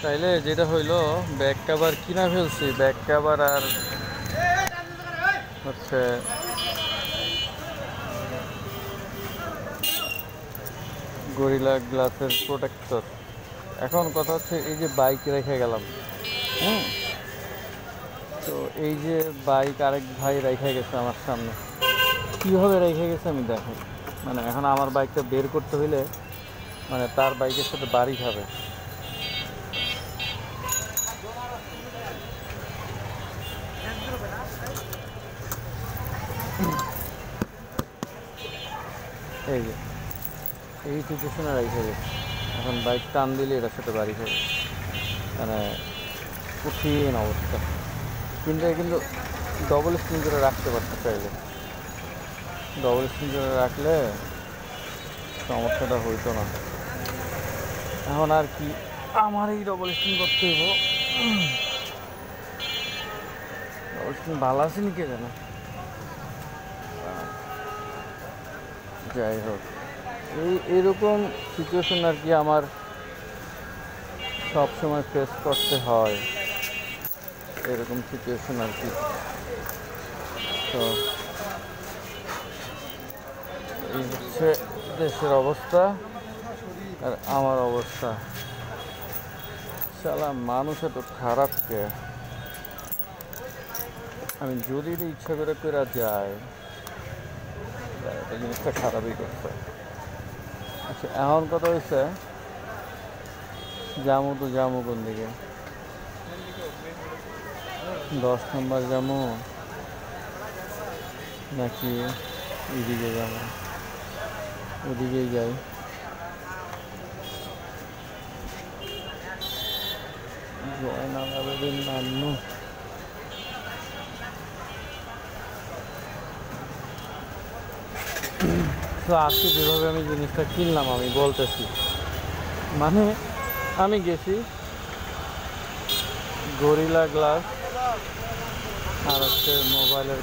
তাইলে যেটা হইলো ব্যাক কাভার কিনা ফেলছি, ব্যাক কাভার আর হচ্ছে গরিলা গ্লাসের প্রোটেক্টর। এখন কথা হচ্ছে এই যে বাইক রেখে গেলাম, হুম, তো এই যে বাইক আরেক ভাই রেখে গেছে আমার সামনে, কীভাবে রেখে গেছে আমি দেখেন। মানে এখন আমার বাইকটা বের করতে হইলে মানে তার বাইকের সাথে বাড়ি খাবে। এই যে এই সিচুয়েশনে রেখে গেছে, এখন বাইক টান দিলে এটার সাথে বাড়ি খাবে, মানে কঠিন অবস্থা। কিন্তু ডবল স্ক্রিন করে রাখতে পারতে চাইলে, ডবল স্ক্রিন করে রাখলে সমস্যাটা হইতো না। এখন আর কি আমার এই ডবল স্ক্রিন করতে হইব। ডবল স্ক্রিন ভালো আছে নি কে জানে। যাই হোক, এরকম সিচুয়েশন আর কি আমার সব সময় ফেস করতে হয়, এরকম সিচুয়েশন আর কি। তো এই হচ্ছে দেশের অবস্থা আর আমার অবস্থা। শালা মানুষ এত খারাপ কে? আমি যদি ইচ্ছা করে যায় জিনিসটা খারাপই করছে। আচ্ছা, এখন কথা হয়েছে জামু কোন দিকে? 10 নম্বর জামু নাকি এদিকে যাবো? ওদিকেই যাই। জয়নাল আবেদিন নান্নু। তো আজকে যেভাবে আমি জিনিসটা কিনলাম আমি বলতেছি, মানে আমি গেছি গরিলা গ্লাস আর হচ্ছে মোবাইলের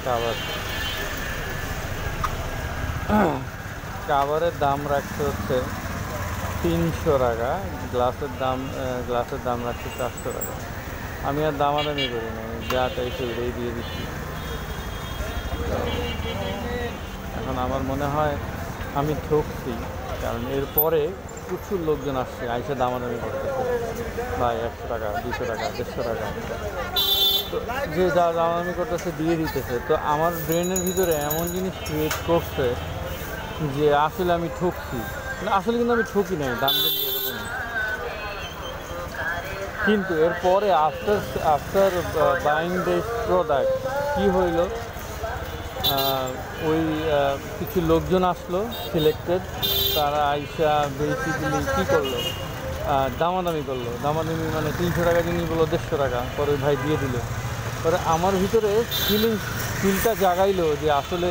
কাভারের দাম রাখতে হচ্ছে 300 টাকা, গ্লাসের দাম রাখছে 400 টাকা। আমি আর দামাদামি করি না, যা চাইছি ওইটাই দিয়ে দিচ্ছি। এখন আমার মনে হয় আমি ঠকছি, কারণ এরপরে প্রচুর লোকজন আসছে, আইসে দামাদামি করতেছে, ভাই 100 টাকা 200 টাকা 150 টাকা, তো যে যা দামাদামি করতেছে দিয়ে দিতেছে। তো আমার ব্রেনের ভিতরে এমন জিনিস ক্রিয়েট করছে যে আসলে আমি ঠকছি, আসলে কিন্তু আমি ঠকি নাই, দাম দিয়ে এরকম। কিন্তু এরপরে আফটার বাইং দিস প্রোডাক্ট কী হইল, ওই কিছু লোকজন আসলো সিলেক্টেড, তারা আইসা বেসিক্যালি কী করলো, দামাদামি দামাদামি মানে 300 টাকা জিনিস বললো 150 টাকা, পরে ওই ভাই দিয়ে দিল। পরে আমার ভিতরে ফিলটা জাগাইলো যে আসলে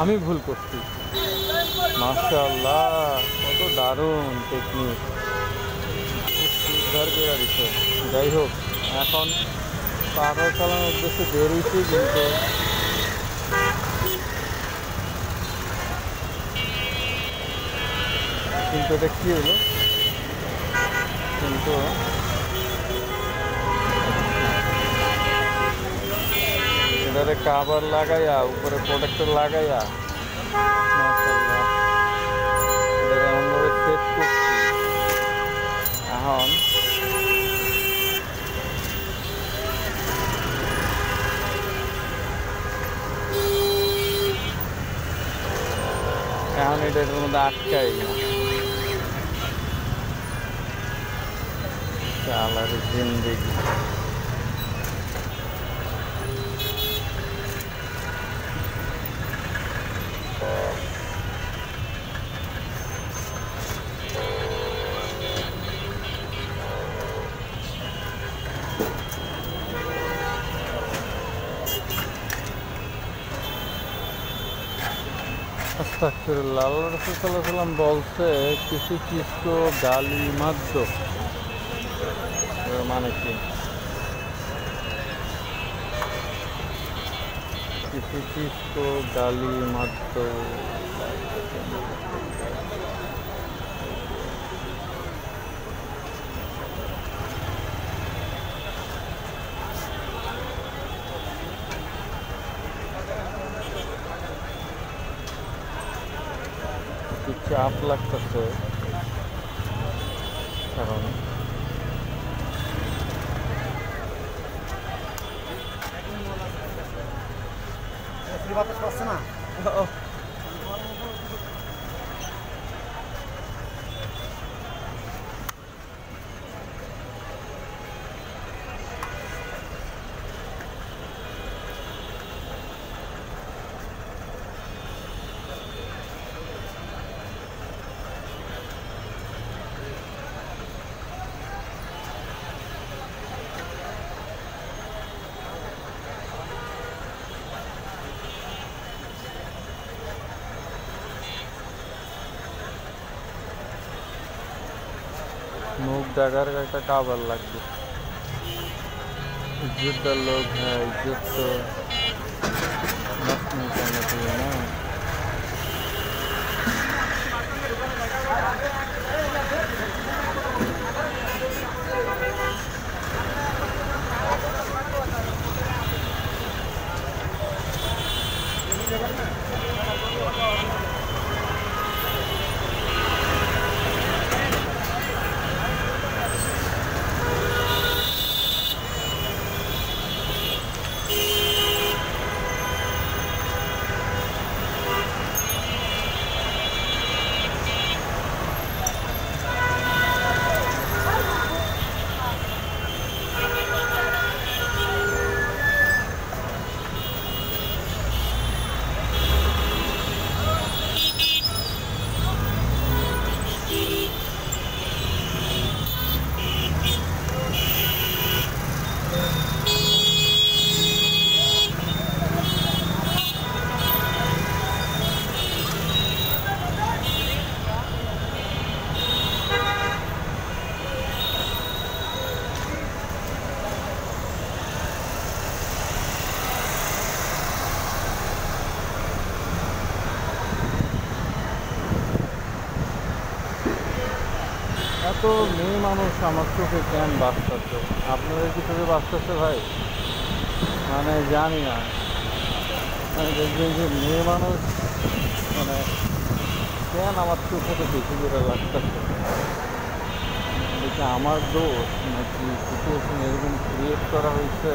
আমি ভুল করছি। মাশাআল্লাহ, কত দারুণ টেকনিক, উদ্ধার করে দিচ্ছে। যাই হোক, এখন পাথর চালানোর উদ্দেশ্যে বেরিয়েছি, কিন্তু এটা কী হলো, কিন্তু এটারে কাভার লাগাইয়া উপরে প্রোটেক্টর লাগাইয়া মাশাআল্লাহ এটারে এমনভাবে সেট করছি। এখন এটার মধ্যে আটকাই না, চালার জিন্দেগি। আস্তাগফিরুল্লাহ। আল্লাহ রাসূল সাল্লাল্লাহু আলাইহি ওয়াসাল্লাম বলছে কিছু চিজ কো গালি মত দো, মানে কি किसी चीज़ को गाली मत दो। চাপ লাগতেছে, কারণ বাতাস পাচ্ছে না। मुख डागार का काबर লাগবে। इज्जतदार लोग हैं, इज्जत तो मस्त नहीं करना चाहिए ना। এত মেয়ে মানুষ আমার চোখে কেন বাঁচতেছে? আপনাদের কি চোখে বাঁচতেছে ভাই? মানে জানি না, মানে দেখবেন যে মেয়ে মানুষ মানে কেন আমার চোখে তো বেশি করে লাগতেছে। এটা আমার দোষ নাকি সিচুয়েশন এরকম ক্রিয়েট করা হয়েছে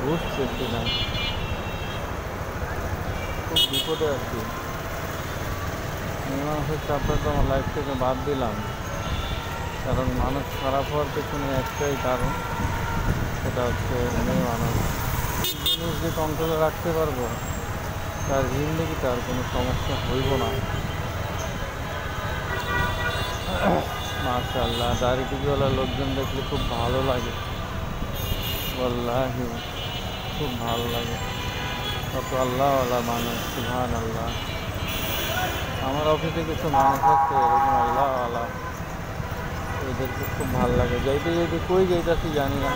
বুঝতেছি না। খুব বিপদে আছি। মেয়ে মানুষের চাপটা তো আমার লাইফ থেকে বাদ দিলাম, কারণ মানুষ খারাপ হওয়ার পেছনে একটাই কারণ, সেটা হচ্ছে মেয়ে মানুষ। জিনিস যে কন্ট্রোলে রাখতে পারবো তার জিন্দগিতে আর কোনো সমস্যা হইব না। মাশাআল্লাহ, দাড়ি টুপিওয়ালা লোকজন দেখলে খুব ভালো লাগে, ওয়াল্লাহি খুব ভালো লাগে। কত আল্লাহওয়ালা মানুষ, সুবহানাল্লাহ। আমার অফিসে কিছু মানুষ আছে এরকম আল্লাহওয়ালা, এদেরকে খুব ভালো লাগে। যাইতে যাইতে কই যাইতেছি জানি না,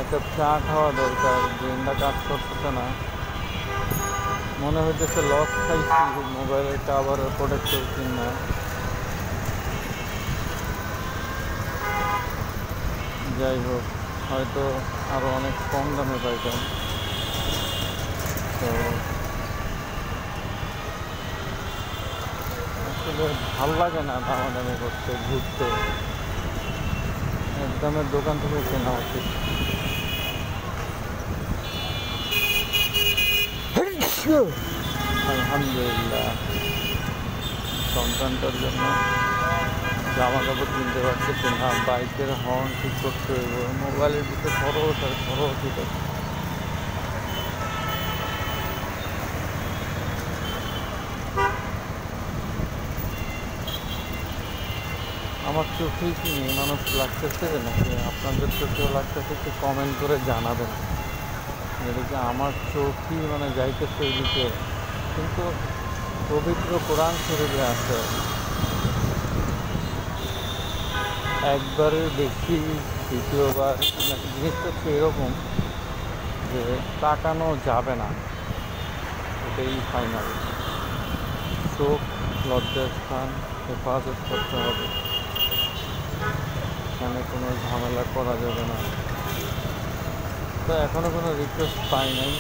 একটা চা খাওয়া দরকার, ব্রেনটা কাজ করতেছে না, মনে হইতেছে লস খাইছি, মোবাইলের কাভার প্রোটেক্টর কিনা। যাই হোক, হয়তো আরও অনেক কম দামে পাইতাম। তো আসলে ভাল লাগে না দামাদামি করতে, ঘুরতে। একদমের দোকান থেকে কেনা উচিত। আলহামদুলিল্লাহ, সন্তানটার জন্য জামা কাপড় কিনতে পারতেছি না, বাইকের হর্ন ঠিক করতে হইব, মোবাইলের ভিতরে খরচ আর খরচ ঠিক আছে। আমার চোখেই কি মেয়ে মানুষ লাগতেছে নাকি আপনাদের চোখেও লাগতেছে? একটু কমেন্ট করে জানাবেন। এদিকে আমার চোখই মানে যাইতেছে ওইদিকে, কিন্তু পবিত্র কোরআন শরীফে আছে একবারের বেশি দ্বিতীয়বার নাকি, জিনিসটা হচ্ছে এরকম যে তাকানো যাবে না, এটাই ফাইনাল। চোখ লজ্জার স্থান, হেফাজত করতে হবে, এখানে কোনো ঝামেলা করা যাবে না। তো এখনও কোনো রিকোয়েস্ট পাই নাই,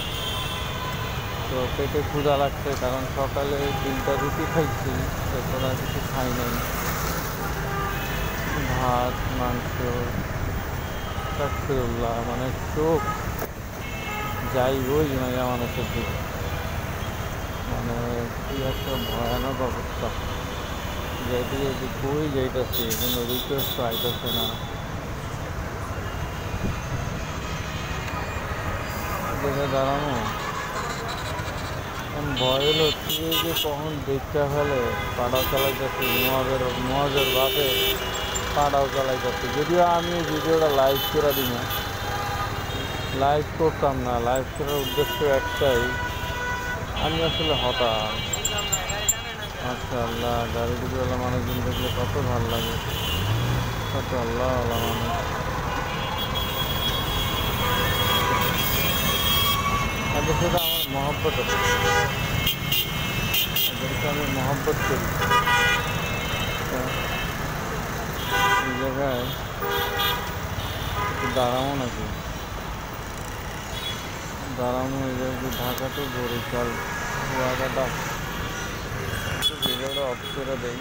তো পেটে ক্ষুধা লাগছে, কারণ সকালে 3টা রুটি খাইছি, এরপর আর কিছু খাই নাই। ভাত, মাংস, আস্তাগফিরুল্লাহ, মানে চোখ যাই ওই মাইয়া মানুষের দিকে, মানে কি একটা ভয়ানক অবস্থা। যাইতে যাইতে কই যাইতেছে, কোনো রিকোয়েস্ট আইতেছে না। দেখে দাঁড়ানো এখন ভয় হলো কি যে কখন দেখতে ফেলে। পাড়াও চালাইতেছে, মহাজের বাপে পাড়াও চালাইতেছে। যদিও আমি এই ভিডিওটা লাইভ করে দিই না, লাইভ করতাম না, লাইভ করার উদ্দেশ্য একটাই, আমি আসলে হতাশ। আচ্ছা আল্লাহ, গাড়ি ডুবিওয়ালা মানুষজন দেখলে কত ভালো লাগে, কত আল্লাহ আল্লাহ মানুষ। এদের সাথে আমার মহব্বত আছে, এদেরকে আমি মহব্বত করি। তো এই জায়গায় একটু দাঁড়াবো নাকি, দাঁড়ানো এই জায়গায় ঢাকা টু বরিশাল কুয়াকাটা, ভিডিওটা অফ করে দেই।